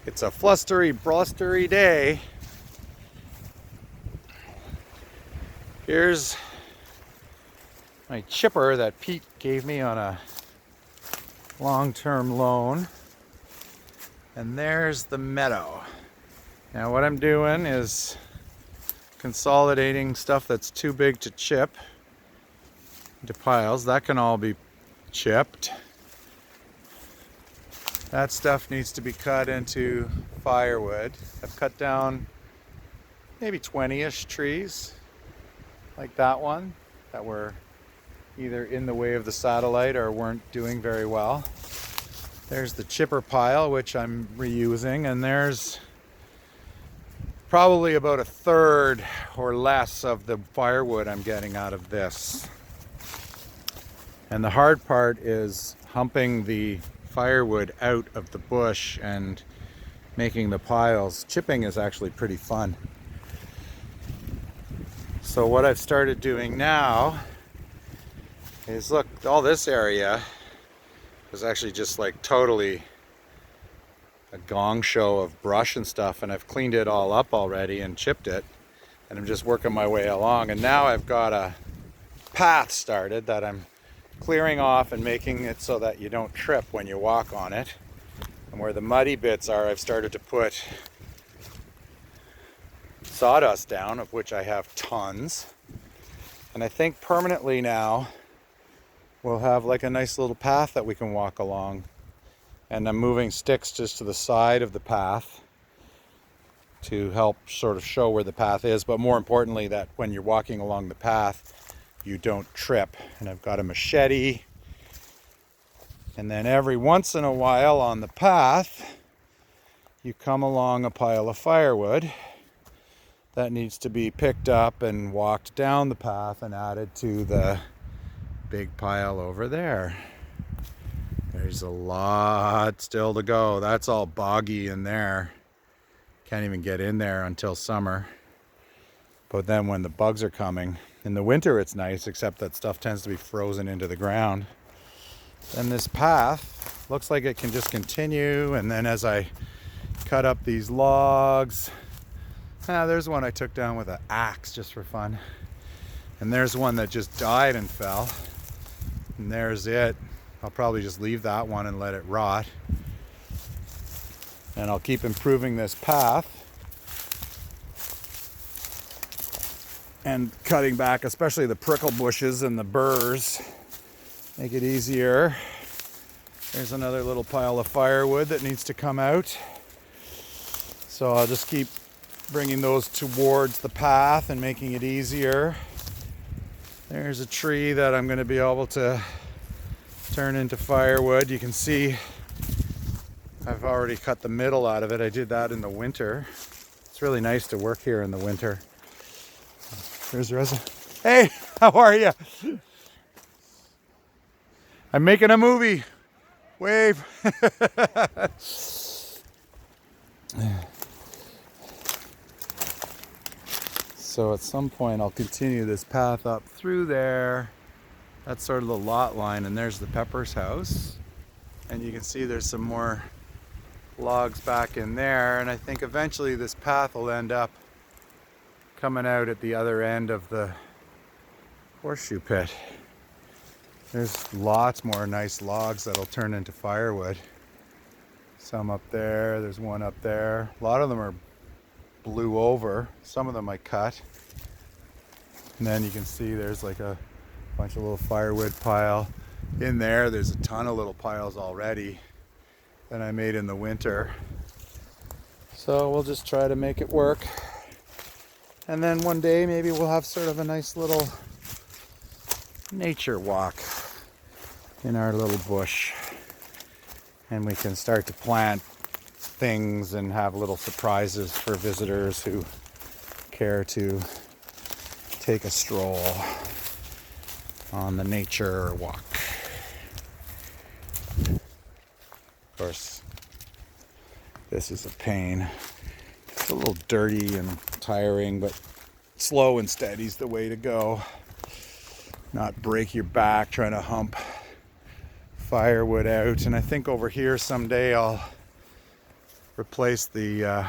It's a flustery, blustery day. Here's my chipper that Pete gave me on a long-term loan. And there's the meadow. Now what I'm doing is consolidating stuff that's too big to chip into piles. That can all be chipped. That stuff needs to be cut into firewood. I've cut down maybe 20-ish trees like that one that were either in the way of the satellite or weren't doing very well. There's the chipper pile, which I'm reusing, and there's probably about a third or less of the firewood I'm getting out of this. And the hard part is humping the firewood out of the bush and making the piles. Chipping is actually pretty fun. So what I've started doing now is, look, all this area was actually just like totally a gong show of brush and stuff, and I've cleaned it all up already and chipped it, and I'm just working my way along. And now I've got a path started that I'm clearing off and making it so that you don't trip when you walk on it. And where the muddy bits are, I've started to put sawdust down, of which I have tons. And I think permanently now we'll have like a nice little path that we can walk along. And I'm moving sticks just to the side of the path to help sort of show where the path is, but more importantly that when you're walking along the path you don't trip. And I've got a machete, and then every once in a while on the path you come along a pile of firewood that needs to be picked up and walked down the path and added to the big pile over there. There's a lot still to go. That's all boggy in there. Can't even get in there until summer. But then when the bugs are coming, in the winter it's nice, except that stuff tends to be frozen into the ground. Then this path looks like it can just continue, and then as I cut up these logs, there's one I took down with an axe just for fun. And there's one that just died and fell. And there's it. I'll probably just leave that one and let it rot. And I'll keep improving this path and cutting back, especially the prickle bushes and the burrs. Make it easier. There's another little pile of firewood that needs to come out. So I'll just keep bringing those towards the path and making it easier. There's a tree that I'm going to be able to turn into firewood. You can see I've already cut the middle out of it. I did that in the winter. It's really nice to work here in the winter. There's Rosa. Hey, how are you? I'm making a movie. Wave. So at some point I'll continue this path up through there. That's sort of the lot line, and there's the Pepper's house. And you can see there's some more logs back in there, and I think eventually this path will end up coming out at the other end of the horseshoe pit. There's lots more nice logs that'll turn into firewood. Some up there, there's one up there. A lot of them are blew over. Some of them I cut. And then you can see there's like a bunch of little firewood pile in there. There's a ton of little piles already that I made in the winter. So we'll just try to make it work. And then one day maybe we'll have sort of a nice little nature walk in our little bush. And we can start to plant things and have little surprises for visitors who care to take a stroll on the nature walk. Of course, this is a pain. It's a little dirty and tiring, but slow and steady's the way to go. Not break your back trying to hump firewood out. And I think over here someday I'll replace the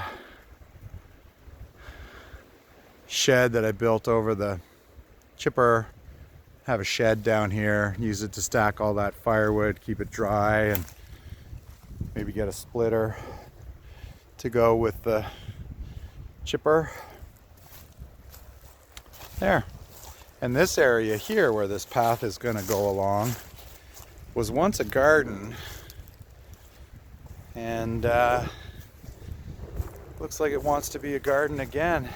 shed that I built over the chipper. Have a shed down here, use it to stack all that firewood, keep it dry, and maybe get a splitter to go with the chipper. There. And this area here where this path is going to go along was once a garden, and looks like it wants to be a garden again,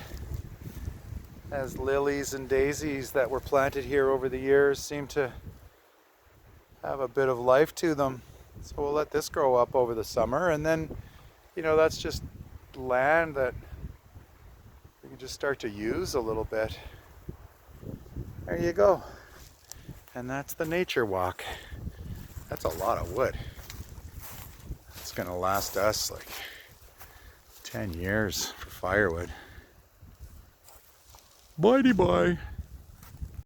as lilies and daisies that were planted here over the years seem to have a bit of life to them. So we'll let this grow up over the summer, and then, you know, that's just land that we can just start to use a little bit. There you go. And that's the nature walk. That's a lot of wood. It's gonna last us like 10 years for firewood. Bye-de-bye.